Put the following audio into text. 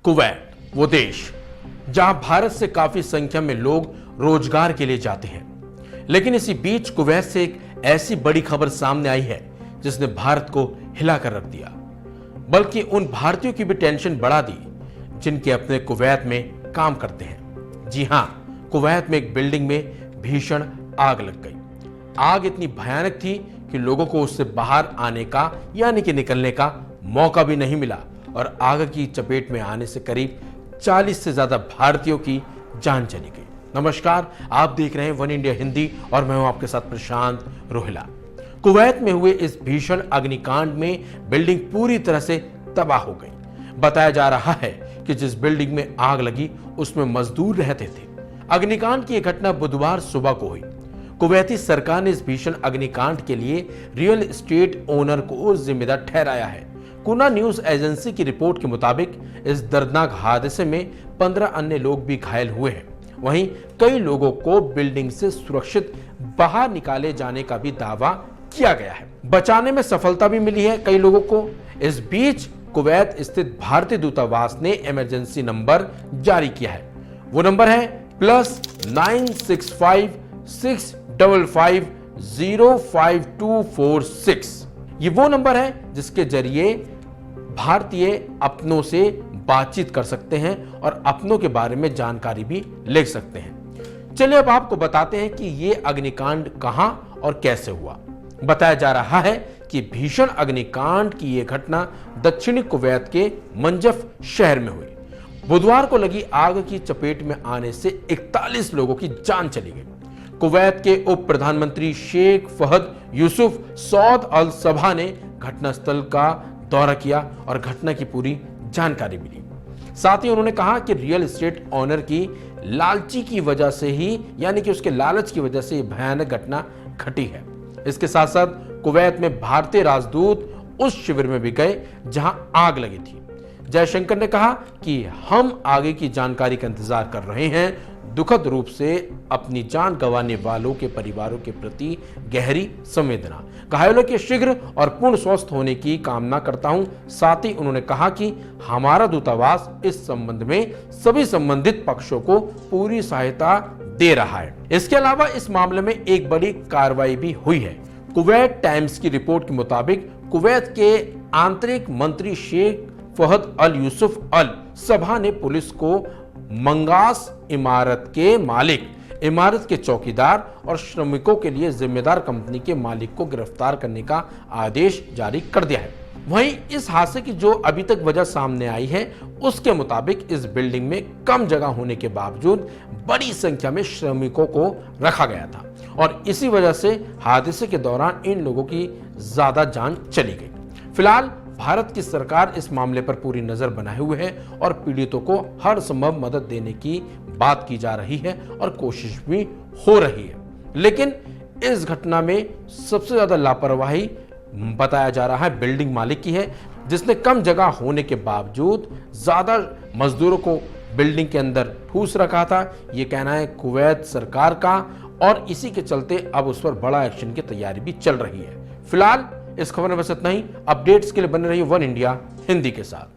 Kuwait, वो देश जहां भारत से काफी संख्या में लोग रोजगार के लिए जाते हैं। लेकिन इसी बीच कुवैत से एक ऐसी बड़ी खबर सामने आई है जिसने भारत को हिलाकर रख दिया, बल्कि उन भारतीयों की भी टेंशन बढ़ा दी जिनके अपने कुवैत में काम करते हैं। जी हां, कुवैत में एक बिल्डिंग में भीषण आग लग गई। आग इतनी भयानक थी कि लोगों को उससे बाहर आने का यानी कि निकलने का मौका भी नहीं मिला और आग की चपेट में आने से करीब 40 से ज्यादा भारतीयों की जान चली गई। नमस्कार, आप देख रहे हैं वन इंडिया हिंदी और मैं हूं आपके साथ प्रशांत रोहिला। कुवैत में हुए इस भीषण अग्निकांड में बिल्डिंग पूरी तरह से तबाह हो गई। बताया जा रहा है कि जिस बिल्डिंग में आग लगी उसमें मजदूर रहते थे। अग्निकांड की यह घटना बुधवार सुबह को हुई। कुवैती सरकार ने इस भीषण अग्निकांड के लिए रियल एस्टेट ओनर को जिम्मेदार ठहराया है। कुना न्यूज एजेंसी की रिपोर्ट के मुताबिक इस दर्दनाक हादसे में 15 अन्य लोग भी घायल हुए हैं। वहीं कई लोगों को बिल्डिंग से सुरक्षित बाहर निकाले जाने का भी दावा किया गया है। बचाने में सफलता भी मिली है कई लोगों को। इस बीच कुवैत स्थित भारतीय दूतावास ने इमरजेंसी नंबर जारी किया है। वो नंबर है +965 655 05246। ये वो नंबर है जिसके जरिए भारतीय अपनों से बातचीत कर सकते हैं और अपनों के बारे में जानकारी भी ले सकते हैं। चलिए अब आपको बताते हैं कि ये अग्निकांड कहां और कैसे हुआ। बताया जा रहा है कि भीषण अग्निकांड की यह घटना दक्षिणी कुवैत के मंजफ शहर में हुई। बुधवार को लगी आग की चपेट में आने से 41 लोगों की जान चली गई। कुवैत के उप प्रधानमंत्री शेख फहद यूसुफ सौद अल सबा ने घटनास्थल का दौरा किया और घटना की पूरी जानकारी मिली। साथ ही उन्होंने कहा कि रियल एस्टेट ओनर की लालची की वजह से ही यानी कि उसके लालच की वजह से भयानक घटना घटी है। इसके साथ साथ कुवैत में भारतीय राजदूत उस शिविर में भी गए जहां आग लगी थी। जयशंकर ने कहा कि हम आगे की जानकारी का इंतजार कर रहे हैं। दुखद रूप से अपनी जान गंवाने वालों के परिवारों के प्रति गहरी संवेदना, घायलों के शीघ्र और पूर्ण स्वस्थ होने की कामना करता हूं। साथ ही उन्होंने कहा कि हमारा दूतावास इस संबंध में सभी संबंधित पक्षों को पूरी सहायता दे रहा है। इसके अलावा इस मामले में एक बड़ी कार्रवाई भी हुई है। कुवैत टाइम्स की रिपोर्ट के मुताबिक कुवैत के आंतरिक मंत्री शेख फहद अल यूसुफ अल सबा ने पुलिस को मंगास इमारत के मालिक, इमारत के चौकीदार और श्रमिकों के लिए जिम्मेदार कंपनी के मालिक को गिरफ्तार करने का आदेश जारी कर दिया है। वहीं इस हादसे की जो अभी तक वजह सामने आई है उसके मुताबिक इस बिल्डिंग में कम जगह होने के बावजूद बड़ी संख्या में श्रमिकों को रखा गया था और इसी वजह से हादसे के दौरान इन लोगों की ज्यादा जान चली गई। फिलहाल भारत की सरकार इस मामले पर पूरी नजर बनाए हुए है और पीड़ितों को हर संभव मदद देने की बात की जा रही है और कोशिश भी हो रही है। लेकिन इस घटना में सबसे ज्यादा लापरवाही बताया जा रहा है बिल्डिंग मालिक की है, जिसने कम जगह होने के बावजूद ज्यादा मजदूरों को बिल्डिंग के अंदर ठूस रखा था। यह कहना है कुवैत सरकार का और इसी के चलते अब उस पर बड़ा एक्शन की तैयारी भी चल रही है। फिलहाल इस खबर में बस इतना ही। अपडेट्स के लिए बने रहिए वन इंडिया हिंदी के साथ।